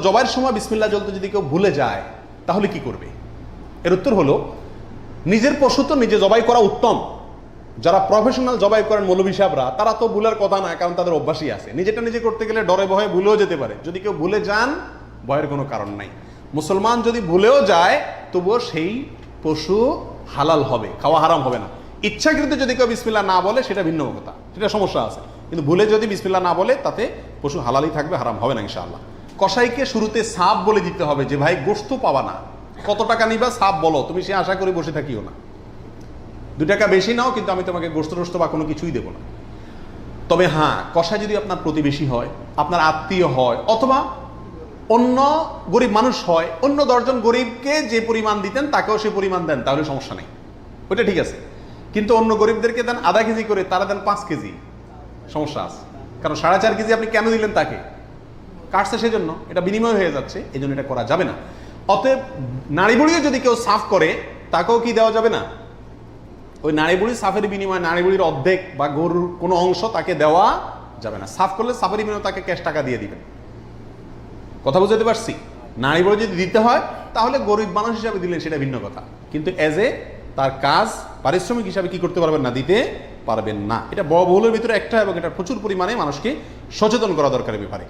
জবাইয়ের সময় বিসমিল্লাহ বলতে যদি কেউ ভুলে যায় তাহলে কি করবে? এর উত্তর হলো, নিজের পশু তো নিজে জবাই করা উত্তম। যারা প্রফেশনাল জবাই করেন মৌলভী সাহেবরা, তারা তো ভুলের কথা না, কারণ তাদের অভ্যাসই আছে। নিজেটা নিজে করতে গেলে ডরে ভয়ে ভুলেও যেতে পারে। যদি কেউ ভুলে যান, ভয়ের কোনো কারণ নাই। মুসলমান যদি ভুলেও যায়, তবুও সেই পশু হালাল হবে, খাওয়া হারাম হবে না। ইচ্ছাকৃত যদি কেউ বিসমিল্লাহ না বলে, সেটা ভিন্ন কথা, সেটা সমস্যা আছে। কিন্তু ভুলে যদি বিসমিল্লাহ না বলে, তাতে পশু হালালই থাকবে, হারাম হবে না ইনশাআল্লাহ। কসাইকে শুরুতে সাপ বলে দিতে হবে যে ভাই গোশত পাবা না, কত টাকা নিবা সাপ বলো, তুমি সে আশা করে বসে থাকিও না। 2 টাকা বেশি নাও, কিন্তু আমি তোমাকে গোশত টোস্ত বা কোনো কিছুই দেবো না। তবে হ্যাঁ, কসাই যদি আপনার প্রতিবেশী হয়, আপনার আত্মীয় হয়, অথবা অন্য গরিব মানুষ হয়, অন্য 10 জন গরিবকে যে পরিমাণ দিতেন তাকেও সে পরিমাণ দেন, তাহলে সমস্যা নেই, ওইটা ঠিক আছে। কিন্তু অন্য গরিবদেরকে দেন আধা কেজি করে, তারা দেন 5 কেজি, সমস্যা আছে। কারণ 4.5 কেজি আপনি কেন দিলেন তাকে? কাটছে সেজন্য, এটা বিনিময় হয়ে যাচ্ছে, এই জন্য এটা করা যাবে না। অতএব নাড়ি বুড়িও যদি কেউ সাফ করে, তাকেও কি দেওয়া যাবে না? ওই নাড়ি বুড়ি সাফের বিনিময়ে নাড়ি বুড়ির অর্ধেক বা গরুর কোনো অংশ তাকে দেওয়া যাবে না। সাফ করলে সাফের বিনিময়ে তাকে ক্যাশ টাকা দিয়ে দিবেন। কথা বুঝতে পারছি? নাড়ি বুড়ি যদি দিতে হয়, তাহলে গরিব মানুষ হিসাবে দিলেন, সেটা ভিন্ন কথা। কিন্তু তার কাজ পারিশ্রমিক হিসাবে কি করতে পারবেন না, দিতে পারবেন না। এটা বড় বহুলের ভিতরে একটা, এবং এটা প্রচুর পরিমাণে মানুষকে সচেতন করা দরকার ব্যাপারে।